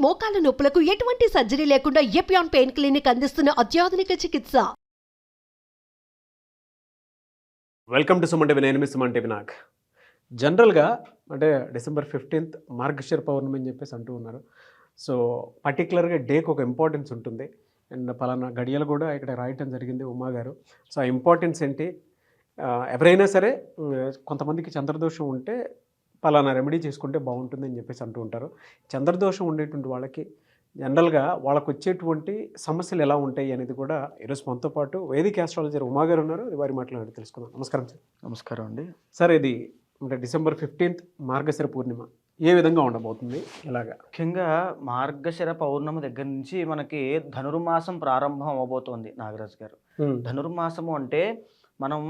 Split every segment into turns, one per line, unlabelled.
మోకాల నొప్పులకు ఎటువంటి సర్జరీ లేకుండా ఎపియాన్ పెయిన్ క్లినిక్ అందిస్తున్న అత్యాధునిక చికిత్స.
Welcome to Suman TV. నేను మీ సుమన్ టీవీ. నాకు జనరల్గా అంటే December 15th మార్గశిర పౌర్ణమి అని చెప్పేసి అంటూ ఉన్నారు. సో పర్టికులర్గా డేకి ఒక ఇంపార్టెన్స్ ఉంటుంది. అండ్ పలానా గడియలు కూడా ఇక్కడ రాయటం జరిగింది ఉమా గారు. సో ఆ ఇంపార్టెన్స్ ఏంటి, ఎవరైనా సరే కొంతమందికి చంద్రదోషం ఉంటే పలానా రెమెడీ చేసుకుంటే బాగుంటుంది అని చెప్పేసి అంటూ ఉంటారు. చంద్రదోషం ఉండేటువంటి వాళ్ళకి జనరల్గా వాళ్ళకు వచ్చేటువంటి సమస్యలు ఎలా ఉంటాయి అనేది కూడా ఈరోజు మనతో పాటు వేదిక ఆస్ట్రాలజర్ ఉమా గారు ఉన్నారు. అది వారి మాట్లాడి తెలుసుకుందాం. నమస్కారం సార్.
నమస్కారం అండి.
సార్, ఇది అంటే December 15th మార్గశిర పూర్ణిమ ఏ విధంగా ఉండబోతుంది, ఎలాగా?
ముఖ్యంగా మార్గశిర పౌర్ణమి దగ్గర నుంచి మనకి ధనుర్మాసం ప్రారంభం అవ్వబోతోంది నాగరాజు గారు. ధనుర్మాసము అంటే మనం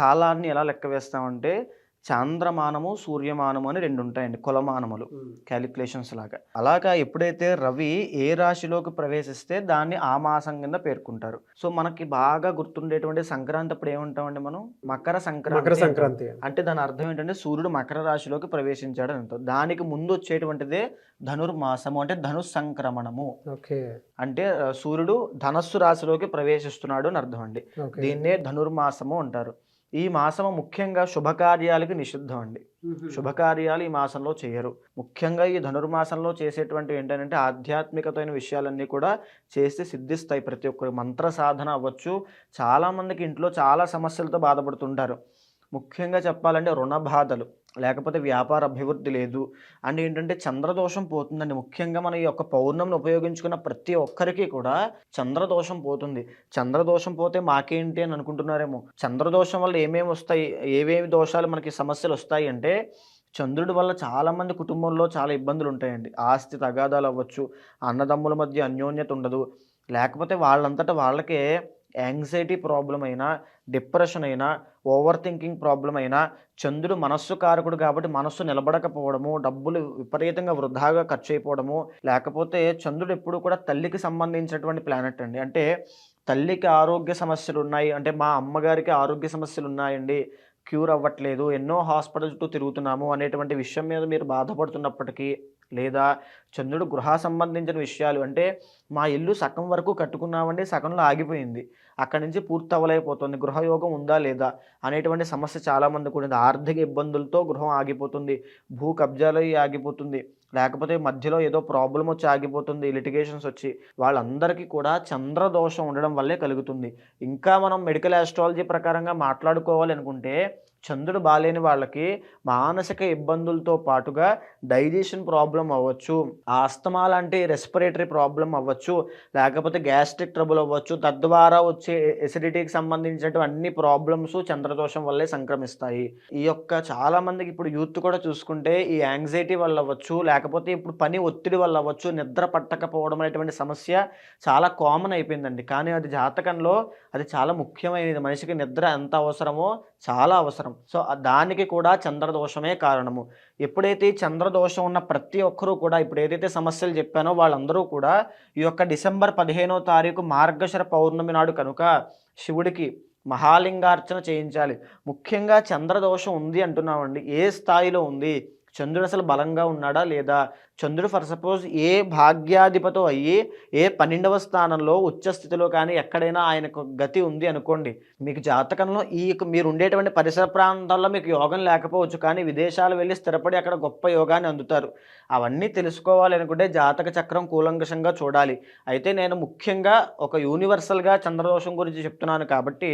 కాలాన్ని ఎలా లెక్క వేస్తామంటే చాంద్రమానము సూర్యమానము అని రెండు ఉంటాయండి, కులమానములు, క్యాలిక్యులేషన్స్ లాగా. అలాగా ఎప్పుడైతే రవి ఏ రాశిలోకి ప్రవేశిస్తే దాన్ని ఆ మాసం కింద పేర్కొంటారు. సో మనకి బాగా గుర్తుండేటువంటి సంక్రాంతి అప్పుడు ఏమంటామండి మనం, మకర సంక్రాంతి. అంటే దాని అర్థం ఏంటంటే సూర్యుడు మకర రాశిలోకి ప్రవేశించాడు అని అంటారు. దానికి ముందు వచ్చేటువంటిదే ధనుర్మాసము, అంటే ధను సంక్రమణము. అంటే సూర్యుడు ధనస్సు రాశిలోకి ప్రవేశిస్తున్నాడు అని అర్థం అండి. దీన్నే ధనుర్మాసము అంటారు. ఈ మాసము ముఖ్యంగా శుభకార్యాలకి నిషిద్ధం అండి. శుభకార్యాలు ఈ మాసంలో చేయరు. ముఖ్యంగా ఈ ధనుర్మాసంలో చేసేటువంటివి ఏంటంటే ఆధ్యాత్మికమైన విషయాలన్నీ కూడా చేస్తే సిద్ధిస్తాయి. ప్రతి ఒక్కరు మంత్ర సాధన అవ్వచ్చు. చాలామందికి ఇంట్లో చాలా సమస్యలతో బాధపడుతుంటారు. ముఖ్యంగా చెప్పాలంటే రుణ బాధలు, లేకపోతే వ్యాపార అభివృద్ధి లేదు, అండ్ ఏంటంటే చంద్రదోషం పోతుందండి. ముఖ్యంగా మన ఈ యొక్క పౌర్ణమిని ఉపయోగించుకున్న ప్రతి ఒక్కరికి కూడా చంద్రదోషం పోతుంది. చంద్రదోషం పోతే మాకేంటి అని అనుకుంటున్నారేమో. చంద్రదోషం వల్ల ఏమేమి వస్తాయి, ఏవేమి దోషాలు మనకి సమస్యలు వస్తాయి అంటే చంద్రుడి వల్ల చాలామంది కుటుంబంలో చాలా ఇబ్బందులు ఉంటాయండి. ఆస్తి తగాదాలు అవ్వచ్చు, అన్నదమ్ముల మధ్య అన్యోన్యత ఉండదు, లేకపోతే వాళ్ళంతటా వాళ్ళకే యాంగ్జైటీ ప్రాబ్లం అయినా, డిప్రెషన్ అయినా, ఓవర్ థింకింగ్ ప్రాబ్లం అయినా, చంద్రుడు మనస్సు కారకుడు కాబట్టి మనస్సు నిలబడకపోవడము, డబ్బులు విపరీతంగా వృధాగా ఖర్చు అయిపోవడము, లేకపోతే చంద్రుడు ఎప్పుడు కూడా తల్లికి సంబంధించినటువంటి ప్లానెట్ అండి. అంటే తల్లికి ఆరోగ్య సమస్యలు ఉన్నాయి అంటే, మా అమ్మగారికి ఆరోగ్య సమస్యలు ఉన్నాయండి, క్యూర్ అవ్వట్లేదు, ఎన్నో హాస్పిటల్ చుట్టూ తిరుగుతున్నాము అనేటువంటి విషయం మీద మీరు బాధపడుతున్నప్పటికీ, లేదా చంద్రుడు గృహ సంబంధించిన విషయాలు అంటే మా ఇల్లు సగం వరకు కట్టుకున్నామండి, సగంలో ఆగిపోయింది, అక్కడి నుంచి పూర్తి అవ్వలేకపోతుంది, గృహయోగం ఉందా లేదా అనేటువంటి సమస్య చాలామంది కూడా. ఆర్థిక ఇబ్బందులతో గృహం ఆగిపోతుంది, భూ కబ్జాలు ఆగిపోతుంది, లేకపోతే మధ్యలో ఏదో ప్రాబ్లం వచ్చి ఆగిపోతుంది, లిటిగేషన్స్ వచ్చి, వాళ్ళందరికీ కూడా చంద్రదోషం ఉండడం వల్లే కలుగుతుంది. ఇంకా మనం మెడికల్ ఆస్ట్రాలజీ ప్రకారంగా మాట్లాడుకోవాలి అనుకుంటే చంద్రుడు బాలేని వాళ్ళకి మానసిక ఇబ్బందులతో పాటుగా డైజెషన్ ప్రాబ్లం అవ్వచ్చు, ఆస్తమా లాంటి రెస్పిరేటరీ ప్రాబ్లం అవ్వచ్చు, లేకపోతే గ్యాస్ట్రిక్ ట్రబుల్ అవ్వచ్చు, తద్వారా వచ్చే ఎసిడిటీకి సంబంధించినటువంటి అన్ని ప్రాబ్లమ్స్ చంద్రదోషం వల్లే సంక్రమిస్తాయి. ఈ యొక్క చాలామందికి ఇప్పుడు యూత్ కూడా చూసుకుంటే ఈ యాంగ్జైటీ వల్ల అవ్వచ్చు, లేకపోతే ఇప్పుడు పని ఒత్తిడి వల్ల అవ్వచ్చు, నిద్ర పట్టకపోవడం అనేటువంటి సమస్య చాలా కామన్ అయిపోయిందండి. కానీ అది జాతకంలో అది చాలా ముఖ్యమైనది. మనిషికి నిద్ర ఎంత అవసరమో చాలా అవసరం. సో దానికి కూడా చంద్రదోషమే కారణము. ఎప్పుడైతే చంద్రదోషం ఉన్న ప్రతి ఒక్కరూ కూడా ఇప్పుడు ఏదైతే సమస్యలు చెప్పానో వాళ్ళందరూ కూడా ఈ యొక్క December 15వ తారీఖు మార్గశిర పౌర్ణమి నాడు కనుక శివుడికి మహాలింగార్చన చేయించాలి. ముఖ్యంగా చంద్రదోషం ఉంది అంటున్నామండి, ఏ స్థాయిలో ఉంది, చంద్రుడు అసలు బలంగా ఉన్నాడా లేదా, చంద్రుడు ఫర్ సపోజ్ ఏ భాగ్యాధిపతో అయ్యి ఏ 12వ స్థానంలో ఉచ్చస్థితిలో కానీ ఎక్కడైనా ఆయనకు గతి ఉంది అనుకోండి, మీకు జాతకంలో ఈ మీరు ఉండేటువంటి పరిసర ప్రాంతాల్లో మీకు యోగం లేకపోవచ్చు, కానీ విదేశాలు వెళ్ళి స్థిరపడి అక్కడ గొప్ప యోగాన్ని అందుతారు. అవన్నీ తెలుసుకోవాలి అనుకుంటే జాతక చక్రం కూలంకషంగా చూడాలి. అయితే నేను ముఖ్యంగా ఒక యూనివర్సల్గా చంద్రదోషం గురించి చెప్తున్నాను కాబట్టి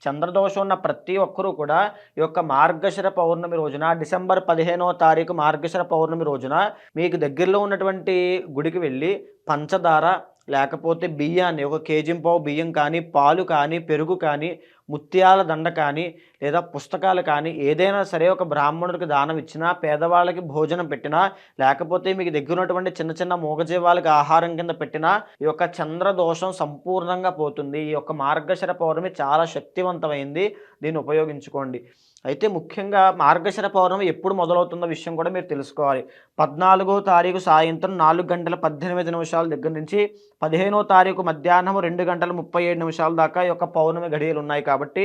చంద్రదోషం ఉన్న ప్రతి ఒక్కరూ కూడా ఈ యొక్క మార్గశిర పౌర్ణమి రోజున December 15వ తారీఖు మార్గశిర పౌర్ణమి రోజున మీకు దగ్గరలో ఉన్నటువంటి గుడికి వెళ్ళి పంచదార, లేకపోతే బియ్యాన్ని, 1 కేజీ బియ్యం కానీ, పాలు కానీ, పెరుగు కానీ, ముత్యాల దండ కానీ, లేదా పుస్తకాలు కానీ ఏదైనా సరే ఒక బ్రాహ్మణుడికి దానం ఇచ్చినా, పేదవాళ్ళకి భోజనం పెట్టినా, లేకపోతే మీకు దగ్గర ఉన్నటువంటి చిన్న చిన్న మూగజీవాలకి ఆహారం కింద పెట్టినా ఈ యొక్క చంద్రదోషం సంపూర్ణంగా పోతుంది. ఈ యొక్క మార్గశిర పౌర్ణమి చాలా శక్తివంతమైంది, దీన్ని ఉపయోగించుకోండి. అయితే ముఖ్యంగా మార్గశిర పౌర్ణమి ఎప్పుడు మొదలవుతున్న విషయం కూడా మీరు తెలుసుకోవాలి. 14వ తారీఖు సాయంత్రం 4:18 దగ్గర నుంచి 15వ తారీఖు మధ్యాహ్నం 2:37 దాకా ఈ యొక్క పౌర్ణమి గడియలు ఉన్నాయి. కాబట్టి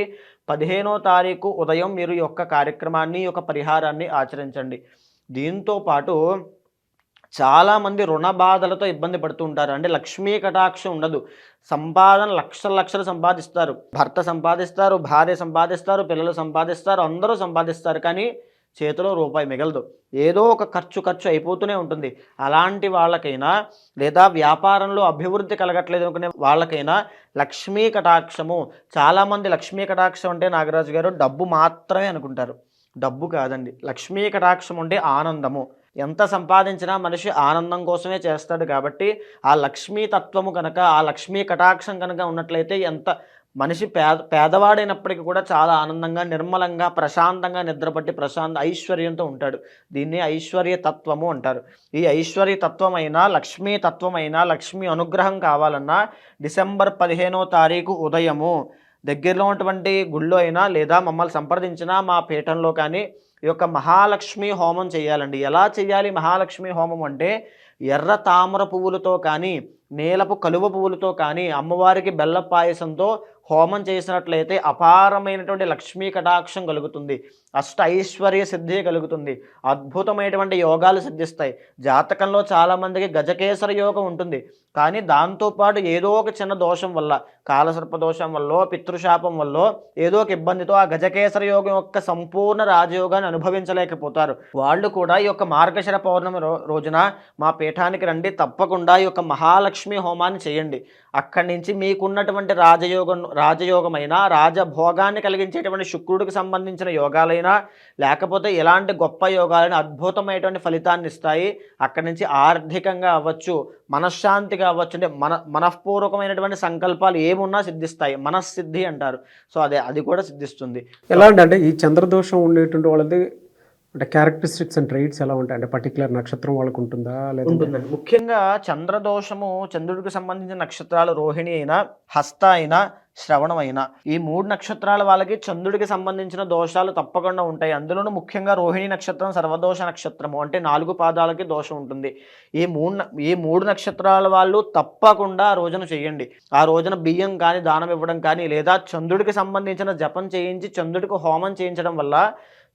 15వ తారీఖు ఉదయం మీరు ఈ యొక్క కార్యక్రమాన్ని, ఈ యొక్క పరిహారాన్ని ఆచరించండి. దీంతో పాటు చాలామంది రుణ బాధలతో ఇబ్బంది పడుతూ ఉంటారు. అంటే లక్ష్మీ కటాక్షం ఉండదు. సంపాదన లక్షలు లక్షలు సంపాదిస్తారు. భర్త సంపాదిస్తారు, భార్య సంపాదిస్తారు, పిల్లలు సంపాదిస్తారు, అందరూ సంపాదిస్తారు. కానీ చేతిలో రూపాయి మిగలదు. ఏదో ఒక ఖర్చు అయిపోతూనే ఉంటుంది. అలాంటి వాళ్ళకైనా లేదా వ్యాపారంలో అభివృద్ధి కలగట్లేదు అనుకునే వాళ్ళకైనా లక్ష్మీ కటాక్షము. చాలామంది లక్ష్మీ కటాక్షం అంటే నాగరాజు గారు డబ్బు మాత్రమే అనుకుంటారు. డబ్బు కాదండి. లక్ష్మీ కటాక్షం అంటే ఆనందము. ఎంత సంపాదించినా మనిషి ఆనందం కోసమే చేస్తాడు. కాబట్టి ఆ లక్ష్మీ తత్వము కనుక, ఆ లక్ష్మీ కటాక్షం కనుక ఉన్నట్లయితే ఎంత మనిషి పేదవాడైనప్పటికీ కూడా చాలా ఆనందంగా, నిర్మలంగా, ప్రశాంతంగా నిద్రపట్టి ఐశ్వర్యంతో ఉంటాడు. దీన్ని ఐశ్వర్య తత్వము అంటారు. ఈ ఐశ్వర్య తత్వమైనా, లక్ష్మీ తత్వమైనా, లక్ష్మీ అనుగ్రహం కావాలన్నా డిసెంబర్ 15వ తారీఖు ఉదయము దగ్గరలో ఉన్నటువంటి గుళ్ళో అయినా లేదా మమ్మల్ని సంప్రదించినా మా పీఠంలో కానీ ఈ యొక్క మహాలక్ష్మి హోమం చేయాలండి. ఎలా చేయాలి మహాలక్ష్మి హోమం అంటే, ఎర్ర తామర పువ్వులతో కానీ, నీలపు కలువ పువ్వులతో కానీ, అమ్మవారికి బెల్ల పాయసంతో హోమం చేసినట్లయితే అపారమైనటువంటి లక్ష్మీ కటాక్షం కలుగుతుంది. అష్ట ఐశ్వర్య సిద్ధి కలుగుతుంది. అద్భుతమైనటువంటి యోగాలు సిద్ధిస్తాయి. జాతకంలో చాలామందికి గజకేసర యోగం ఉంటుంది. కానీ దాంతోపాటు ఏదో ఒక చిన్న దోషం వల్ల, కాలసర్ప దోషం వల్ల, పితృశాపం వల్ల, ఏదో ఒక ఇబ్బందితో ఆ గజకేసర యోగం యొక్క సంపూర్ణ రాజయోగాన్ని అనుభవించలేకపోతారు. వాళ్ళు కూడా ఈ యొక్క మార్గశిర పౌర్ణమి రోజున మా పీఠానికి రండి. తప్పకుండా ఈ యొక్క మహాలక్ష్మి హోమాన్ని చేయండి. అక్కడి నుంచి మీకున్నటువంటి రాజయోగమైన, రాజభోగాన్ని కలిగించేటువంటి శుక్రుడికి సంబంధించిన యోగాలైనా, లేకపోతే ఎలాంటి గొప్ప యోగాలైనా అద్భుతమైనటువంటి ఫలితాన్ని ఇస్తాయి. అక్కడి నుంచి ఆర్థికంగా అవ్వచ్చు, మనశ్శాంతిగా అవ్వచ్చు, అంటే మనఃపూర్వకమైనటువంటి సంకల్పాలు ఏమున్నా సిద్ధిస్తాయి. మనఃసిద్ధి అంటారు. సో అది కూడా సిద్ధిస్తుంది.
ఎలా అంటే ఈ చంద్రదోషం ఉండేటువంటి వాళ్ళది అంటే క్యారెక్టరిస్టిక్స్ అండ్ ట్రైట్స్ ఎలా ఉంటాయి? అంటే పర్టికులర్ నక్షత్రం వాళ్ళకు ఉంటుందా లేదా?
ఉంటుందండి. ముఖ్యంగా చంద్రదోషము చంద్రుడికి సంబంధించిన నక్షత్రాలు రోహిణి అయినా, హస్త అయినా, శ్రవణం అయినా, ఈ 3 నక్షత్రాల వాళ్ళకి చంద్రుడికి సంబంధించిన దోషాలు తప్పకుండా ఉంటాయి. అందులోనూ ముఖ్యంగా రోహిణి నక్షత్రం సర్వదోష నక్షత్రము. అంటే 4 పాదాలకి దోషం ఉంటుంది. ఈ మూడు నక్షత్రాల వాళ్ళు తప్పకుండా ఆ రోజున చేయండి. ఆ రోజున బియ్యం కానీ దానం ఇవ్వడం కానీ, లేదా చంద్రుడికి సంబంధించిన జపం చేయించి చంద్రుడికి హోమం చేయించడం వల్ల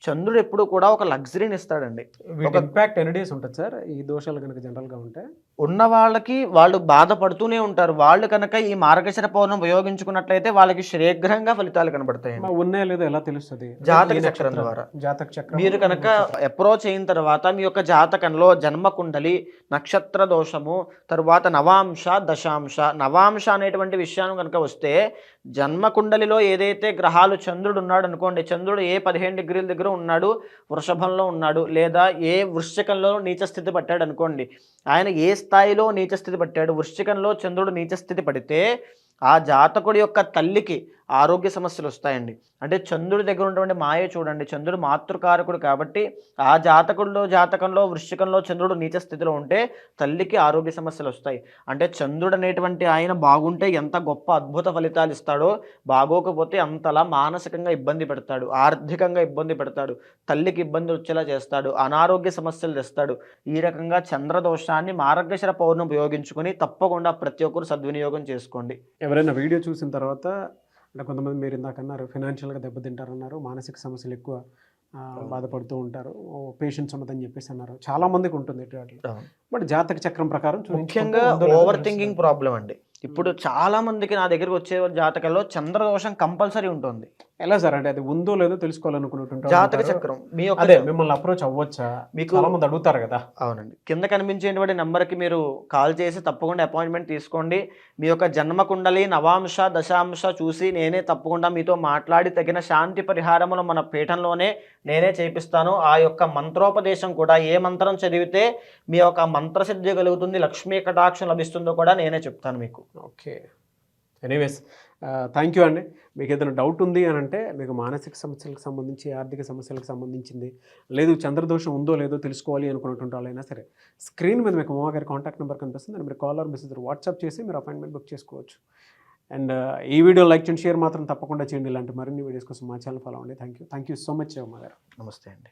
చంద్రుడు ఎప్పుడు కూడా ఒక లగ్జరీని ఇస్తాడండి.
ఒక ఇంపాక్ట్ ఎన్ని డేస్ ఉంటుంది సార్ ఈ దోషాలు కనుక జనరల్గా ఉంటే?
ఉన్న వాళ్ళకి వాళ్ళు బాధపడుతూనే ఉంటారు. వాళ్ళు కనుక ఈ మార్గశిర పౌర్ణమి ఉపయోగించుకున్నట్లయితే వాళ్ళకి శీఘ్రంగా ఫలితాలు కనబడతాయి.
ఉన్నాయో లేదో ఎలా తెలుస్తుంది?
జాతక చక్రం ద్వారా.
జాతక చక్రం
మీరు కనుక అప్రోచ్ అయిన తర్వాత మీ యొక్క జాతకంలో జన్మకుండలి, నక్షత్ర దోషము, తరువాత నవాంశ, దశాంశ. నవాంశ అనేటువంటి విషయాన్ని కనుక వస్తే, జన్మకుండలిలో ఏదైతే గ్రహాలు, చంద్రుడు ఉన్నాడు అనుకోండి, చంద్రుడు ఏ 15 డిగ్రీల దగ్గర ఉన్నాడు, వృషభంలో ఉన్నాడు, లేదా ఏ వృశ్చికంలో నీచస్థితి పట్టాడు అనుకోండి, ఆయన ఏ స్థాయిలో నీచస్థితి పట్టాడు, వృశ్చికంలో చంద్రుడు నీచస్థితి పడితే ఆ జాతకుడి యొక్క తల్లికి ఆరోగ్య సమస్యలు వస్తాయండి. అంటే చంద్రుడి దగ్గర ఉన్నటువంటి మాయ చూడండి, చంద్రుడు మాతృకారకుడు కాబట్టి ఆ జాతకంలో వృశ్చికంలో చంద్రుడు నీచ స్థితిలో ఉంటే తల్లికి ఆరోగ్య సమస్యలు వస్తాయి. అంటే చంద్రుడు అనేటువంటి ఆయన బాగుంటే ఎంత గొప్ప అద్భుత ఫలితాలు ఇస్తాడో, బాగోకపోతే అంతలా మానసికంగా ఇబ్బంది పెడతాడు, ఆర్థికంగా ఇబ్బంది పెడతాడు, తల్లికి ఇబ్బంది వచ్చేలా చేస్తాడు, అనారోగ్య సమస్యలు తెస్తాడు. ఈ రకంగా చంద్రదోషాన్ని మార్గశిర పౌర్ణమి ఉపయోగించుకొని తప్పకుండా ప్రతి ఒక్కరు సద్వినియోగం చేసుకోండి.
ఎవరైనా వీడియో చూసిన తర్వాత అంటే కొంతమంది మీరు ఇందాక అన్నారు ఫైనాన్షియల్గా దెబ్బతింటారన్నారు, మానసిక సమస్యలు ఎక్కువ బాధపడుతూ ఉంటారు, పేషెన్స్ ఉన్నదని చెప్పేసి అన్నారు. చాలా మందికి ఉంటుంది బట్ జాతక చక్రం ప్రకారం
ముఖ్యంగా ఓవర్ థింకింగ్ ప్రాబ్లం అండి. ఇప్పుడు చాలా మందికి నా దగ్గరికి వచ్చే జాతకంలో చంద్రదోషం కంపల్సరీ ఉంటుంది.
ఎలా సార్? అంటే అది ఉందో లేదో తెలుసుకోవాలనుకున్నట్టు
జాతక చక్రం
మిమ్మల్ని అప్రోచ్ అవ్వచ్చా? మీకు చాలా మంది అడుగుతారు కదా.
అవునండి. కింద కనిపించేటువంటి నెంబర్కి మీరు కాల్ చేసి తప్పకుండా అపాయింట్మెంట్ తీసుకోండి. మీ యొక్క జన్మకుండలి, నవాంశ, దశాంశ చూసి నేనే తప్పకుండా మీతో మాట్లాడి తగిన శాంతి పరిహారములు మన పీఠంలోనే నేనే చేపిస్తాను. ఆ యొక్క మంత్రోపదేశం కూడా, ఏ మంత్రం చదివితే మీ యొక్క మంత్రసిద్ధి కలుగుతుంది, లక్ష్మీ కటాక్షం లభిస్తుందో కూడా నేనే చెప్తాను మీకు.
ఓకే, ఎనీవేస్ థ్యాంక్ యూ అండి. మీకు ఏదైనా డౌట్ ఉంది అని అంటే, మీకు మానసిక సమస్యలకు సంబంధించి, ఆర్థిక సమస్యలకు సంబంధించింది, లేదు చంద్రదోషం ఉందో లేదో తెలుసుకోవాలి అనుకున్నటువంటి వాళ్ళైనా సరే, స్క్రీన్ మీద మీకు ఉమాగారి కాంటాక్ట్ నెంబర్ కనిపిస్తుంది. మీరు కాల్ ఆర్ మెసేజ్ వాట్సాప్ చేసి మీరు అపాయింట్మెంట్ బుక్ చేసుకోవచ్చు. అండ్ ఈ వీడియో లైక్ చేయండి, షేర్ మాత్రం తప్పకుండా చేయండి. ఇలాంటి మరిన్ని వీడియోస్ కోసం మా ఛానల్ ఫాలో అవ్వండి. థ్యాంక్ యూ సో మచ్ ఉమాగారు.
నమస్తే అండి.